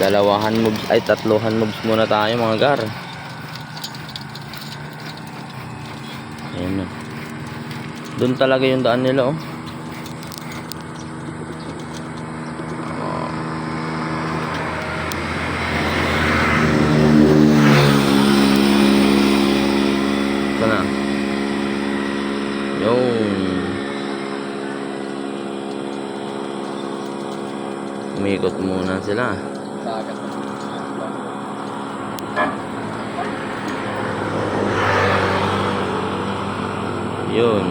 Dalawahan moves ay tatluhan moves muna tayo mga gar. Ayan na. Doon talaga yung daan nila oh. Sana. Yung umikot muna sila. Yun.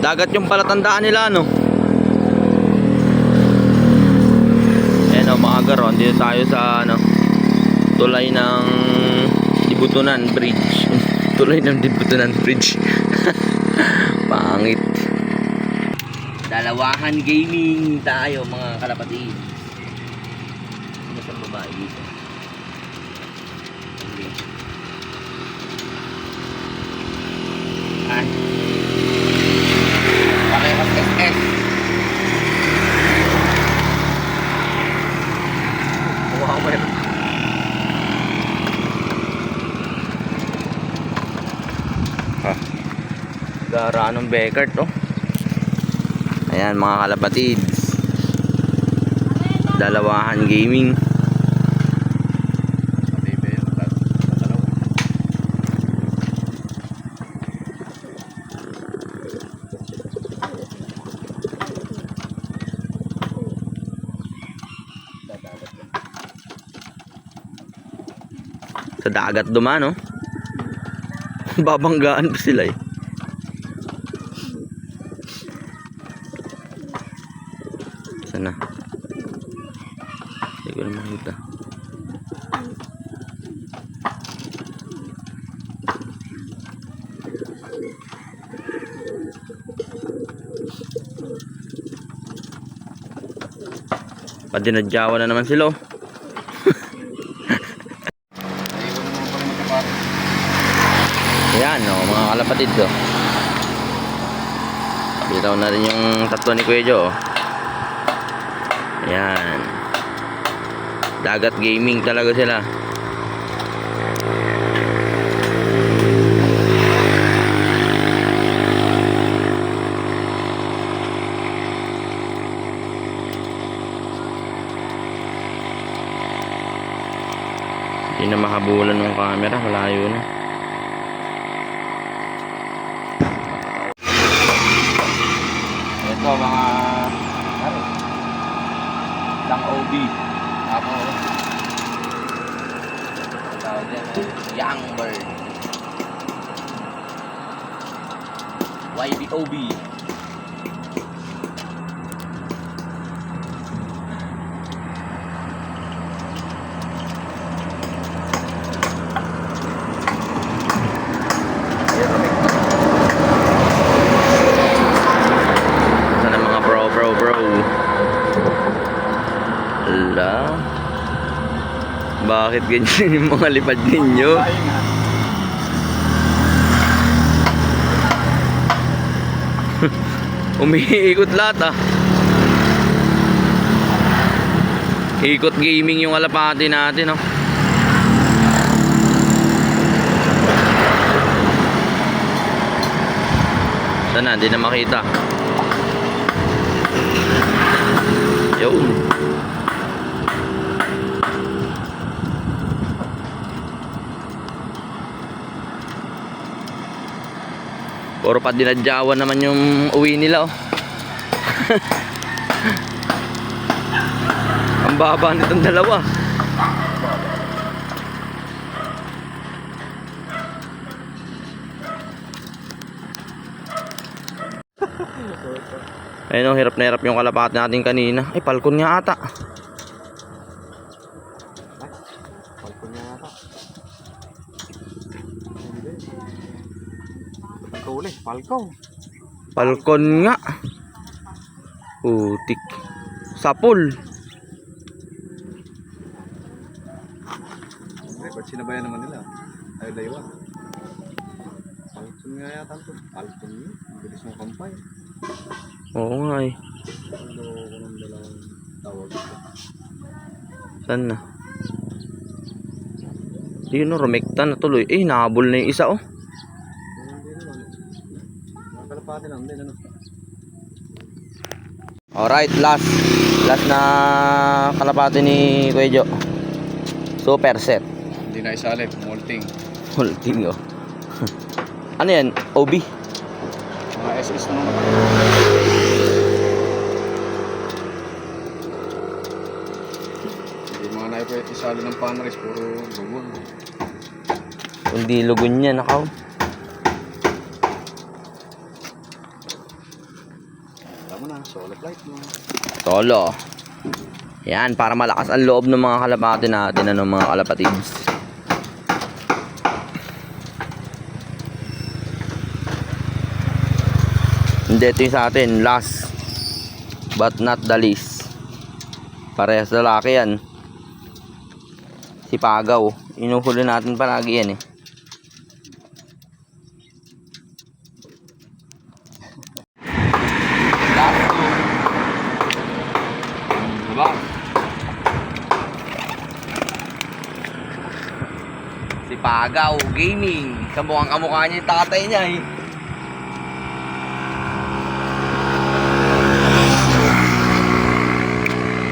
Dagat yung palatandaan nila no. Ayan o mga garo, dito tayo sa ano, tulay ng Dibutunan Bridge. Tulay ng Dibutunan Bridge. Pangit. Dalawahan gaming tayo mga kalapati. Ano sa babae dito? Ay. Parehas SS. Wow, meron. Ha. Garaan ng Beckert oh. Ayan mga kalapatids. Dalawahan gaming. Sa dagat duman, no? Babanggaan pa sila eh. Sana. Hindi ko na makita. Padinadyawan na naman sila oh. Ayan o, mga kalapatid o. Bitaw na rin yung tatlo ni Kuya Jo. Ayan. Dagat gaming talaga sila. Hindi na makabulan ng camera, malayo na. Ito mga ano, lang OB ako tawag yan young bird YBOB. Bakit ganyan yung mga lipad ninyo? Umiikot lahat ah. Ikot gaming yung kalapati natin oh. Sana, hindi na makita. Yun. Puro pa dinadyawan naman yung uwi nila oh. Ang baba nitong dalawa. Ayun oh, hirap na hirap yung kalapati natin kanina. Ay, palkon nga ata. Palkon nga ata. Palkon nga. Putik. Sapul. Record sinabayan naman nila. Ay, laywa. Palkon nga yata ito. Palkon nga. Bilis ng kampay. Oo nga eh. Loko ko ng dalawang tawag. Saan na? Yun no, rumekta na tuloy. Eh, nahabol na yung isa oh. Hindi naman. Mga kalapati lang din ano. Alright, last. Last na kalapati ni Kuya Jo. Super set. Hindi na isalit, molting. Hulting oh. Ano yan? OB? Mga SS naman. Hindi mga naipay isali ng panris, puro lugon. Kundi lugon niya, nakaw. Tama na, solid light mo. Solo. Yan, para malakas ang loob ng mga kalapati natin, ano, mga kalapatids. Hindi, ito yung sa atin, last but not the least. Parehas lalaki yan. Si Pagaw. Inuhuli natin palagi yan eh. Diba? Si Pagaw Gaming. Kamukha niya yung tatay niya eh.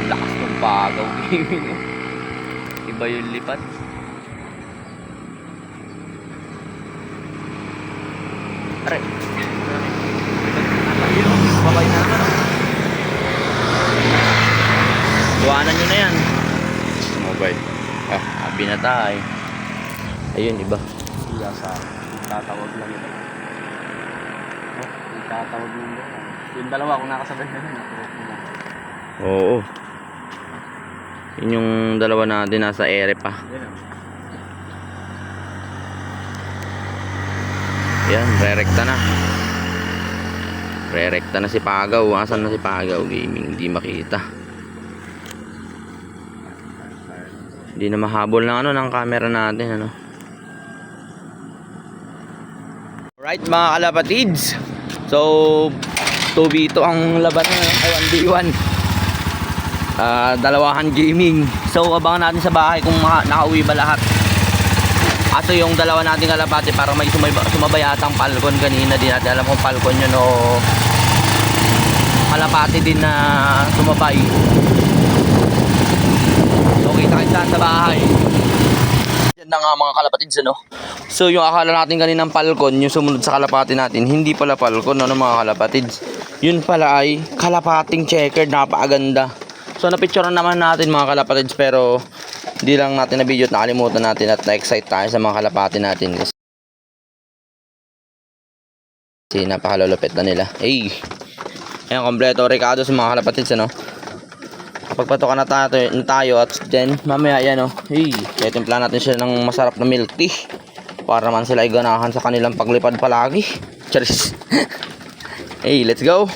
Lakas ng Pagaw Gaming. Iba yung lipat. Aray. Babay na naman. Tuwanan nyo na yan. Mobile. Habi na tayo. Ayun, iba. Iya sa tatawag lang ito. Tatawag lang ito. Yung dalawa kung nakasabay na yun. Oo. Yun yung dalawa natin nasa ere pa. Yan, rerekta na. Rerekta na si Pagaw. Asan na si Pagaw Gaming? Hindi makita. Hindi na mahabol ng ng camera natin, ano. Alright mga kalapatids. So 2v2 ang laban na, ay 1v1. Dalawahan gaming. So abangan natin sa bahay kung nakauwi ba lahat. Aso yung dalawa nating kalapati para may sumabay atang palkon kanina, di natin alam kung palkon yun o kalapati din na sumabay. So kita kita sa bahay. Yan na nga mga kalapatids, ano. So yung akala natin kaninang palkon, yung sumunod sa kalapati natin, hindi pala palkon, ano mga kalapatids. Yun pala ay kalapating checkered, napakaganda. So napicturean naman natin mga kalapatids, pero hindi lang natin na video at nakalimutan natin at na-excite tayo sa mga kalapati natin kasi napakalulupit na nila. Hey, ayan, kompleto Ricardo sa mga kalapatids, ano. Pagpatukan na tayo at then mamaya yan, oh. Hey, timpla natin sila ng masarap na milk tea para man sila ay ganahan sa kanilang paglipad palagi. Cheers. Hey, let's go.